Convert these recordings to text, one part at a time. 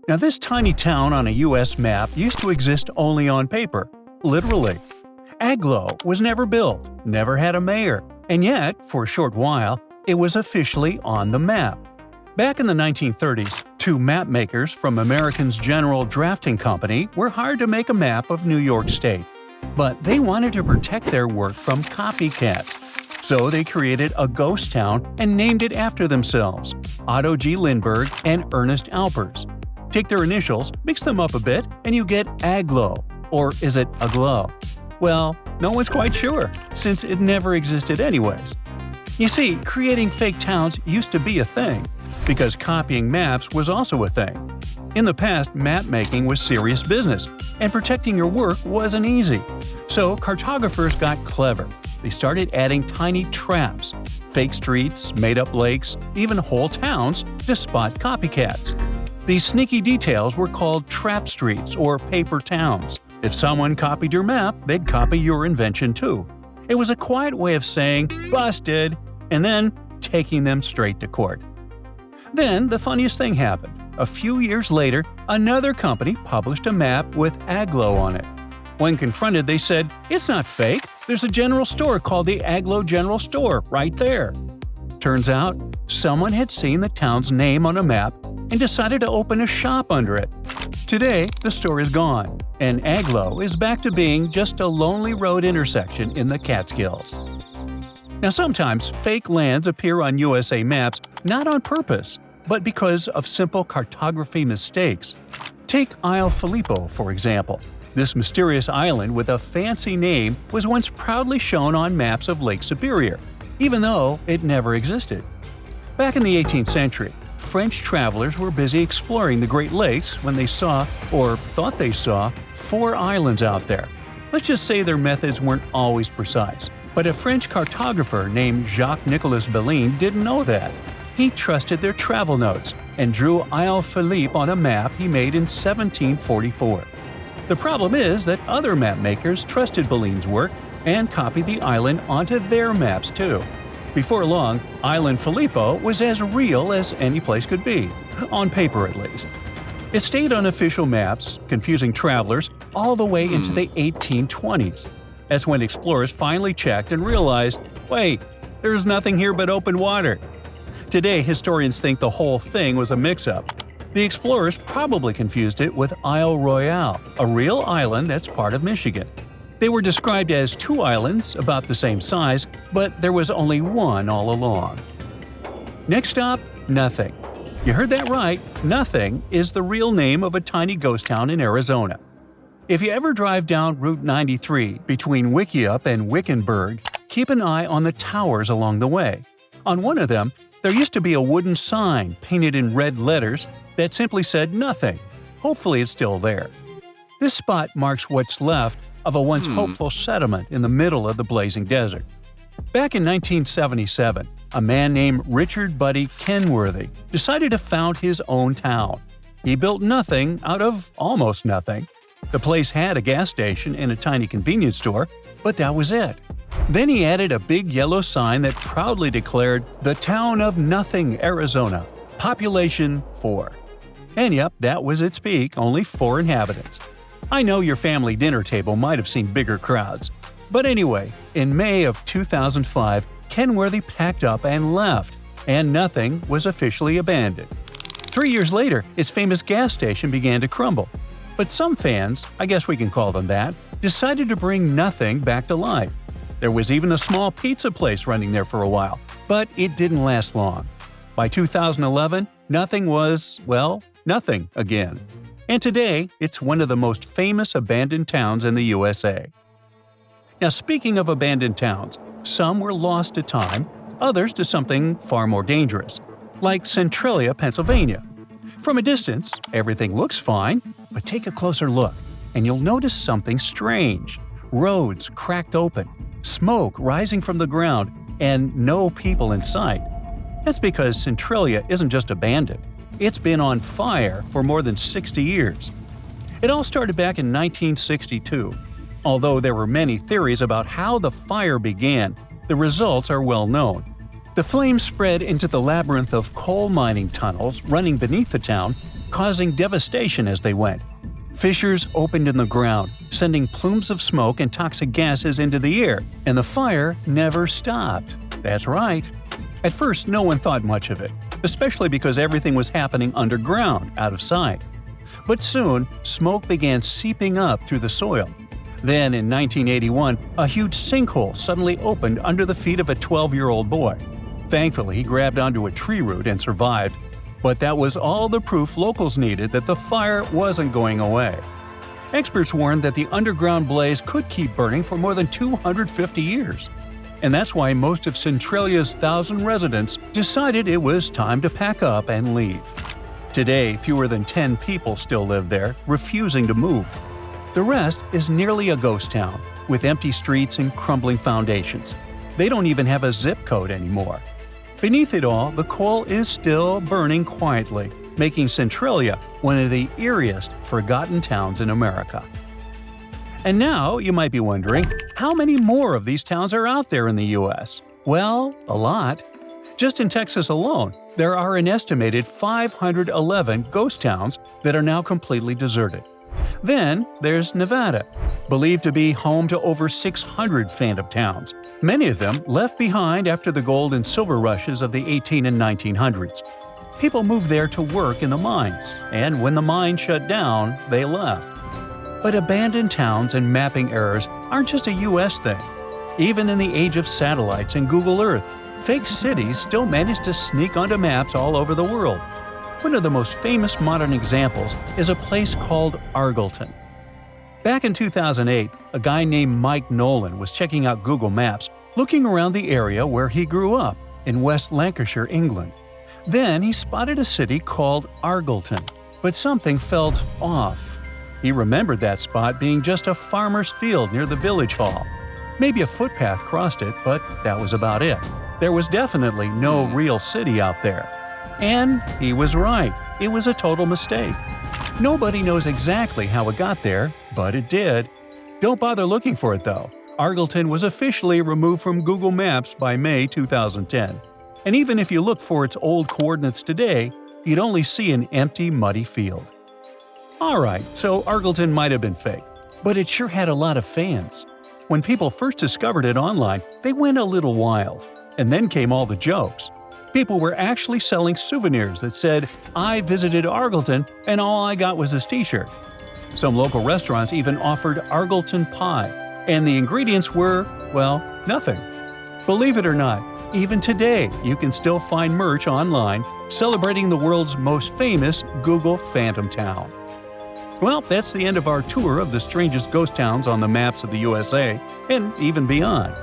Now, this tiny town on a U.S. map used to exist only on paper, literally. Agloe was never built, never had a mayor, and yet, for a short while, it was officially on the map. Back in the 1930s, two map makers from American's General Drafting Company were hired to make a map of New York State. But they wanted to protect their work from copycats. So they created a ghost town and named it after themselves, Otto G. Lindbergh and Ernest Alpers. Take their initials, mix them up a bit, and you get Agloe. Or is it Agloe? Well, no one's quite sure, since it never existed anyways. You see, creating fake towns used to be a thing, because copying maps was also a thing. In the past, map making was serious business, and protecting your work wasn't easy. So cartographers got clever. They started adding tiny traps, fake streets, made-up lakes, even whole towns to spot copycats. These sneaky details were called trap streets or paper towns. If someone copied your map, they'd copy your invention too. It was a quiet way of saying, "Busted," and then taking them straight to court. Then the funniest thing happened. A few years later, another company published a map with Agloe on it. When confronted, they said, "It's not fake. There's a general store called the Agloe General Store right there." Turns out, someone had seen the town's name on a map and decided to open a shop under it. Today, the store is gone, and Agloe is back to being just a lonely road intersection in the Catskills. Now, sometimes fake lands appear on USA maps not on purpose, but because of simple cartography mistakes. Take Isle Filippo, for example. This mysterious island with a fancy name was once proudly shown on maps of Lake Superior, even though it never existed. Back in the 18th century, French travelers were busy exploring the Great Lakes when they saw, or thought they saw, 4 islands out there. Let's just say their methods weren't always precise. But a French cartographer named Jacques-Nicolas Belin didn't know that. He trusted their travel notes and drew Isle Philippe on a map he made in 1744. The problem is that other map makers trusted Belin's work and copied the island onto their maps too. Before long, Island Filippo was as real as any place could be, on paper at least. It stayed on official maps, confusing travelers all the way into the 1820s. That's when explorers finally checked and realized, wait, there's nothing here but open water. Today, historians think the whole thing was a mix-up. The explorers probably confused it with Isle Royale, a real island that's part of Michigan. They were described as 2 islands about the same size, but there was only one all along. Next stop, Nothing. You heard that right, Nothing is the real name of a tiny ghost town in Arizona. If you ever drive down Route 93 between Wickiup and Wickenburg, keep an eye on the towers along the way. On one of them, there used to be a wooden sign painted in red letters that simply said nothing. Hopefully it's still there. This spot marks what's left of a once hopeful settlement in the middle of the blazing desert. Back in 1977, a man named Richard Buddy Kenworthy decided to found his own town. He built nothing out of almost nothing. The place had a gas station and a tiny convenience store, but that was it. Then he added a big yellow sign that proudly declared, "The Town of Nothing, Arizona. Population 4." And yep, that was its peak, only 4 inhabitants. I know your family dinner table might have seen bigger crowds. But anyway, in May of 2005, Kenworthy packed up and left, and Nothing was officially abandoned. 3 years later, its famous gas station began to crumble. But some fans, I guess we can call them that, decided to bring Nothing back to life. There was even a small pizza place running there for a while, but it didn't last long. By 2011, Nothing was, well, nothing again. And today, it's one of the most famous abandoned towns in the USA. Now, speaking of abandoned towns, some were lost to time, others to something far more dangerous, like Centralia, Pennsylvania. From a distance, everything looks fine, but take a closer look, and you'll notice something strange. Roads cracked open, smoke rising from the ground, and no people in sight. That's because Centralia isn't just abandoned. It's been on fire for more than 60 years. It all started back in 1962. Although there were many theories about how the fire began, the results are well known. The flames spread into the labyrinth of coal mining tunnels running beneath the town, causing devastation as they went. Fissures opened in the ground, sending plumes of smoke and toxic gases into the air, and the fire never stopped. That's right. At first, no one thought much of it, especially because everything was happening underground, out of sight. But soon, smoke began seeping up through the soil. Then, in 1981, a huge sinkhole suddenly opened under the feet of a 12-year-old boy. Thankfully, he grabbed onto a tree root and survived. But that was all the proof locals needed that the fire wasn't going away. Experts warned that the underground blaze could keep burning for more than 250 years. And that's why most of Centralia's 1,000 residents decided it was time to pack up and leave. Today, fewer than 10 people still live there, refusing to move. The rest is nearly a ghost town, with empty streets and crumbling foundations. They don't even have a zip code anymore. Beneath it all, the coal is still burning quietly, making Centralia one of the eeriest forgotten towns in America. And now you might be wondering, how many more of these towns are out there in the U.S.? Well, a lot. Just in Texas alone, there are an estimated 511 ghost towns that are now completely deserted. Then there's Nevada, believed to be home to over 600 phantom towns, many of them left behind after the gold and silver rushes of the 1800s and 1900s. People moved there to work in the mines, and when the mines shut down, they left. But abandoned towns and mapping errors aren't just a U.S. thing. Even in the age of satellites and Google Earth, fake cities still manage to sneak onto maps all over the world. One of the most famous modern examples is a place called Argleton. Back in 2008, a guy named Mike Nolan was checking out Google Maps, looking around the area where he grew up, in West Lancashire, England. Then he spotted a city called Argleton, but something felt off. He remembered that spot being just a farmer's field near the village hall. Maybe a footpath crossed it, but that was about it. There was definitely no real city out there. And he was right. It was a total mistake. Nobody knows exactly how it got there, but it did. Don't bother looking for it, though. Argleton was officially removed from Google Maps by May 2010. And even if you look for its old coordinates today, you'd only see an empty, muddy field. Alright, so Argleton might have been fake, but it sure had a lot of fans. When people first discovered it online, they went a little wild. And then came all the jokes. People were actually selling souvenirs that said, "I visited Argleton and all I got was this t-shirt." Some local restaurants even offered Argleton pie, and the ingredients were, well, nothing. Believe it or not, even today you can still find merch online celebrating the world's most famous Google Phantom Town. Well, that's the end of our tour of the strangest ghost towns on the maps of the USA, and even beyond.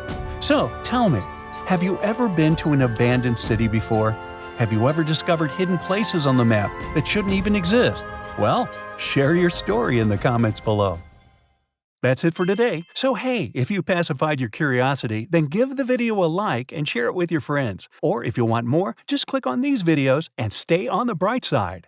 So, tell me, have you ever been to an abandoned city before? Have you ever discovered hidden places on the map that shouldn't even exist? Well, share your story in the comments below. That's it for today. So hey, if you pacified your curiosity, then give the video a like and share it with your friends. Or if you want more, just click on these videos and stay on the bright side.